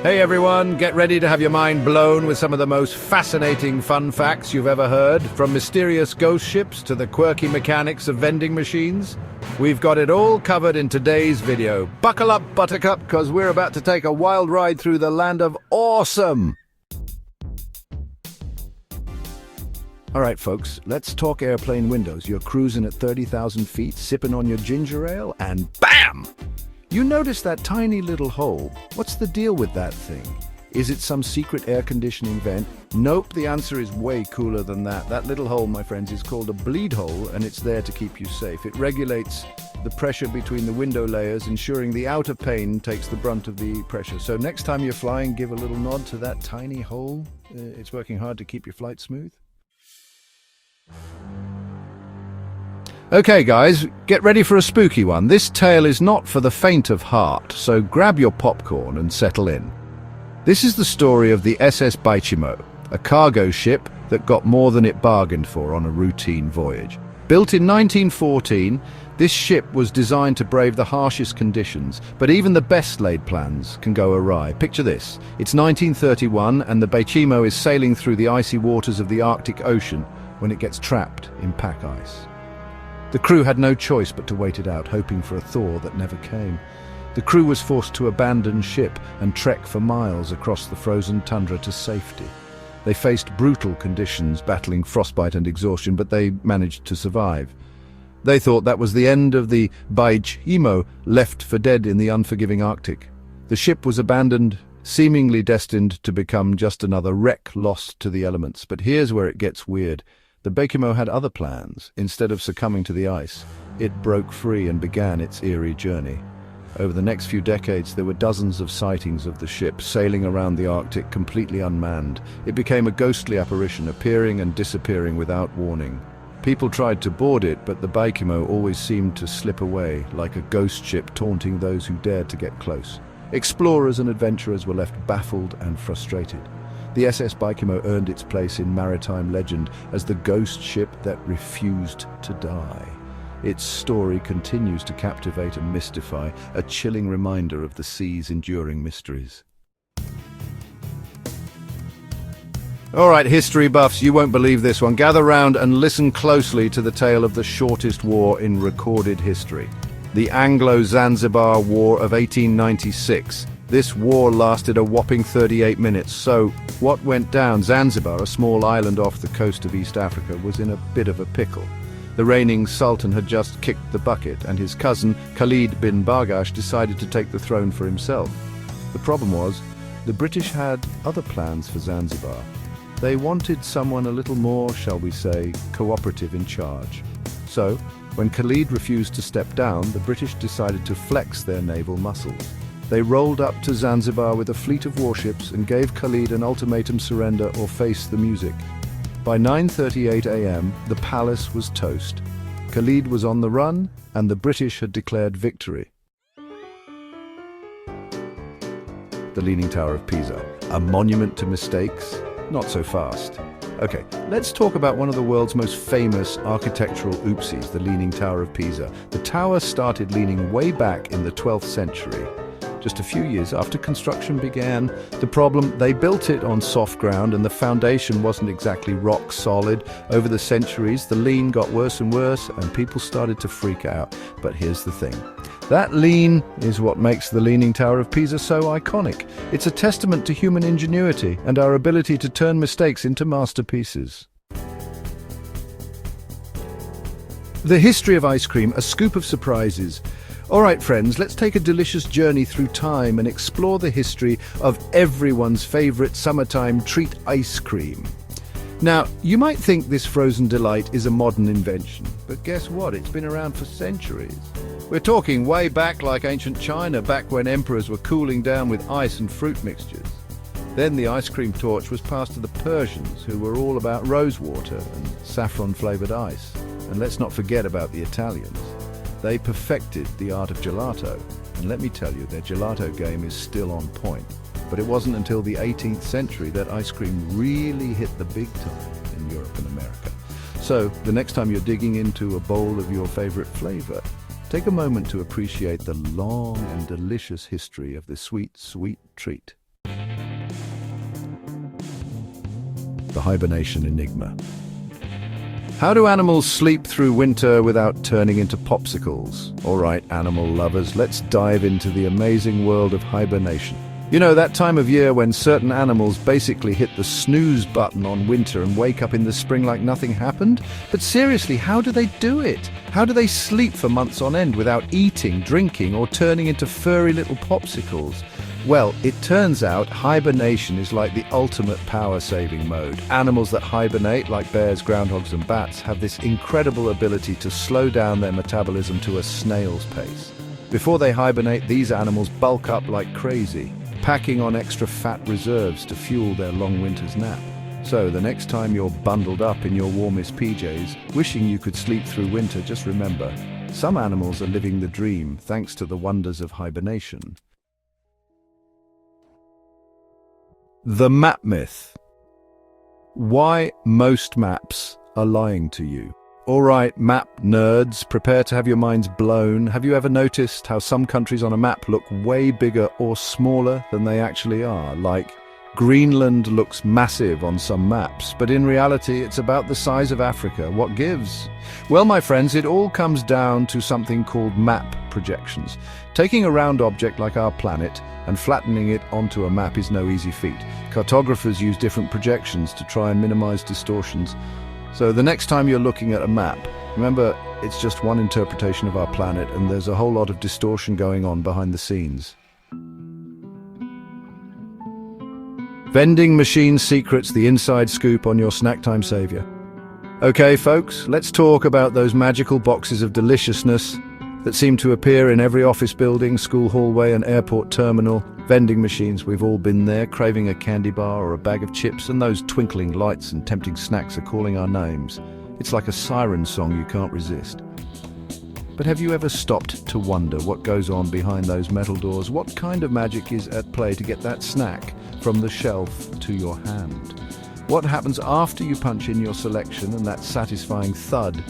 Hey everyone, get ready to have your mind blown with some of the most fascinating fun facts you've ever heard. From mysterious ghost ships to the quirky mechanics of vending machines. We've got it all covered in today's video. Buckle up, Buttercup, because we're about to take a wild ride through the land of awesome. All right, folks, let's talk airplane windows. You're cruising at 30,000 feet, sipping on your ginger ale, and BAM! You notice that tiny little hole. What's the deal with that thing? Is it some secret air conditioning vent? Nope, the answer is way cooler than that. That little hole, my friends, is called a bleed hole, and it's there to keep you safe. It regulates the pressure between the window layers, ensuring the outer pane takes the brunt of the pressure. So next time you're flying, give a little nod to that tiny hole. It's working hard to keep your flight smooth. Okay guys, get ready for a spooky one. This tale is not for the faint of heart, so grab your popcorn and settle in. This is the story of the SS Baichimo, a cargo ship that got more than it bargained for on a routine voyage. Built in 1914, this ship was designed to brave the harshest conditions, but even the best laid plans can go awry. Picture this. It's 1931 and the Baichimo is sailing through the icy waters of the Arctic Ocean when it gets trapped in pack ice. The crew had no choice but to wait it out, hoping for a thaw that never came. The crew was forced to abandon ship and trek for miles across the frozen tundra to safety. They faced brutal conditions, battling frostbite and exhaustion, but they managed to survive. They thought that was the end of the Baichimo, left for dead in the unforgiving Arctic. The ship was abandoned, seemingly destined to become just another wreck lost to the elements. But here's where it gets weird. The Baichimo had other plans. Instead of succumbing to the ice, it broke free and began its eerie journey. Over the next few decades, there were dozens of sightings of the ship sailing around the Arctic completely unmanned. It became a ghostly apparition, appearing and disappearing without warning. People tried to board it, but the Baichimo always seemed to slip away, like a ghost ship taunting those who dared to get close. Explorers and adventurers were left baffled and frustrated. The SS Baichimo earned its place in maritime legend as the ghost ship that refused to die. Its story continues to captivate and mystify, a chilling reminder of the sea's enduring mysteries. All right, history buffs, you won't believe this one. Gather round and listen closely to the tale of the shortest war in recorded history. The Anglo-Zanzibar War of 1896. This war lasted a whopping 38 minutes. So, what went down? Zanzibar, a small island off the coast of East Africa, was in a bit of a pickle. The reigning sultan had just kicked the bucket, and his cousin, Khalid bin Bargash, decided to take the throne for himself. The problem was, the British had other plans for Zanzibar. They wanted someone a little more, shall we say, cooperative in charge. So, when Khalid refused to step down, the British decided to flex their naval muscles. They rolled up to Zanzibar with a fleet of warships and gave Khalid an ultimatum: surrender or face the music. By 9:38 a.m., the palace was toast. Khalid was on the run, and the British had declared victory. The Leaning Tower of Pisa, a monument to mistakes? Not so fast. Okay, let's talk about one of the world's most famous architectural oopsies, the Leaning Tower of Pisa. The tower started leaning way back in the 12th century. Just a few years after construction began. The problem, they built it on soft ground and the foundation wasn't exactly rock solid. Over the centuries, the lean got worse and worse and people started to freak out. But here's the thing. That lean is what makes the Leaning Tower of Pisa so iconic. It's a testament to human ingenuity and our ability to turn mistakes into masterpieces. The history of ice cream, a scoop of surprises. All right, friends, let's take a delicious journey through time and explore the history of everyone's favorite summertime treat, ice cream. Now, you might think this frozen delight is a modern invention, but guess what? It's been around for centuries. We're talking way back like ancient China, back when emperors were cooling down with ice and fruit mixtures. Then the ice cream torch was passed to the Persians, who were all about rose water and saffron-flavored ice. And let's not forget about the Italians. They perfected the art of gelato, and let me tell you, their gelato game is still on point. But it wasn't until the 18th century that ice cream really hit the big time in Europe and America. So, the next time you're digging into a bowl of your favorite flavor, take a moment to appreciate the long and delicious history of this sweet, sweet treat. the hibernation enigma. How do animals sleep through winter without turning into popsicles? All right, animal lovers, let's dive into the amazing world of hibernation. You know, that time of year when certain animals basically hit the snooze button on winter and wake up in the spring like nothing happened? But seriously, how do they do it? How do they sleep for months on end without eating, drinking, or turning into furry little popsicles? Well, it turns out hibernation is like the ultimate power-saving mode. Animals that hibernate, like bears, groundhogs, and bats, have this incredible ability to slow down their metabolism to a snail's pace. Before they hibernate, these animals bulk up like crazy, packing on extra fat reserves to fuel their long winter's nap. So the next time you're bundled up in your warmest PJs, wishing you could sleep through winter, just remember, some animals are living the dream thanks to the wonders of hibernation. The map myth. Why most maps are lying to you. All right, map nerds, prepare to have your minds blown. Have you ever noticed how some countries on a map look way bigger or smaller than they actually are? Like, Greenland looks massive on some maps, but in reality it's about the size of Africa. What gives? Well, my friends, it all comes down to something called map projections. Taking a round object like our planet and flattening it onto a map is no easy feat. Cartographers use different projections to try and minimize distortions. So the next time you're looking at a map, remember it's just one interpretation of our planet and there's a whole lot of distortion going on behind the scenes. Vending machine secrets, the inside scoop on your Snacktime savior. Okay, folks, let's talk about those magical boxes of deliciousness that seem to appear in every office building, school hallway, and airport terminal. Vending machines, we've all been there, craving a candy bar or a bag of chips, and those twinkling lights and tempting snacks are calling our names. It's like a siren song you can't resist. But have you ever stopped to wonder what goes on behind those metal doors? What kind of magic is at play to get that snack from the shelf to your hand? What happens after you punch in your selection and that satisfying thud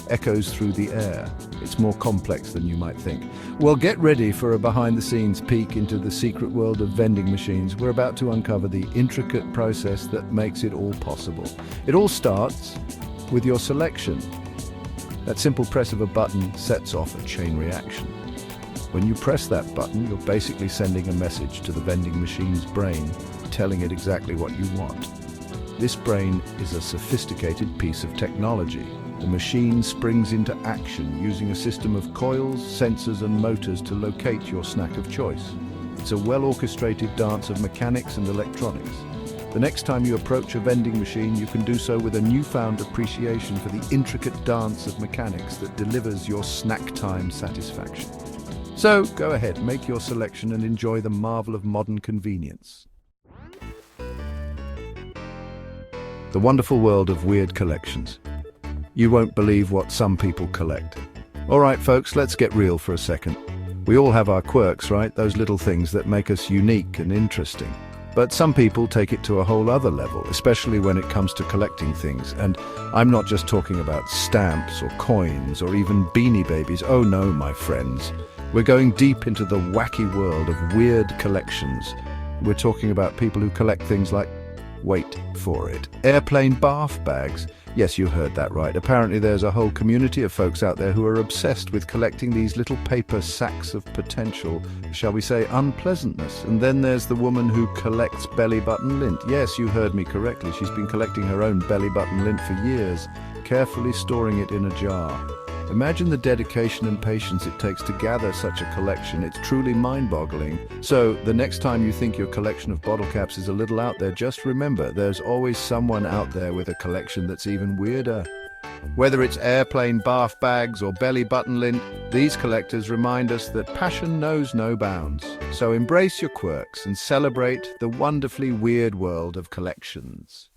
echoes through the air? It's more complex than you might think. Well, get ready for a behind-the-scenes peek into the secret world of vending machines. We're about to uncover the intricate process that makes it all possible. It all starts with your selection. That simple press of a button sets off a chain reaction. When you press that button, you're basically sending a message to the vending machine's brain, telling it exactly what you want. This brain is a sophisticated piece of technology. The machine springs into action using a system of coils, sensors, and motors to locate your snack of choice. It's a well-orchestrated dance of mechanics and electronics. The next time you approach a vending machine, you can do so with a newfound appreciation for the intricate dance of mechanics that delivers your snack time satisfaction. So, go ahead, make your selection and enjoy the marvel of modern convenience. The wonderful world of weird collections. You won't believe what some people collect. All right, folks, let's get real for a second. We all have our quirks, right? Those little things that make us unique and interesting. But some people take it to a whole other level, especially when it comes to collecting things. And I'm not just talking about stamps or coins or even Beanie Babies. Oh no, my friends. We're going deep into the wacky world of weird collections. We're talking about people who collect things like, wait for it, airplane bath bags. Yes, you heard that right. Apparently there's a whole community of folks out there who are obsessed with collecting these little paper sacks of potential, shall we say, unpleasantness. And then there's the woman who collects belly button lint. Yes, you heard me correctly. She's been collecting her own belly button lint for years, carefully storing it in a jar. Imagine the dedication and patience it takes to gather such a collection. It's truly mind-boggling. So, the next time you think your collection of bottle caps is a little out there, just remember, there's always someone out there with a collection that's even weirder. Whether it's airplane bath bags or belly button lint, these collectors remind us that passion knows no bounds. So embrace your quirks and celebrate the wonderfully weird world of collections.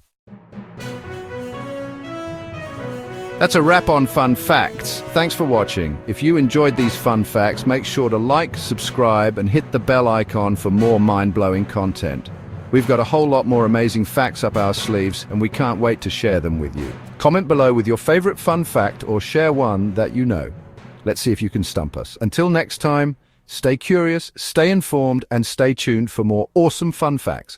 That's a wrap on Fun Facts. Thanks for watching. If you enjoyed these fun facts, make sure to like, subscribe, and hit the bell icon for more mind-blowing content. We've got a whole lot more amazing facts up our sleeves, and we can't wait to share them with you. Comment below with your favorite fun fact or share one that you know. Let's see if you can stump us. Until next time, stay curious, stay informed, and stay tuned for more awesome fun facts.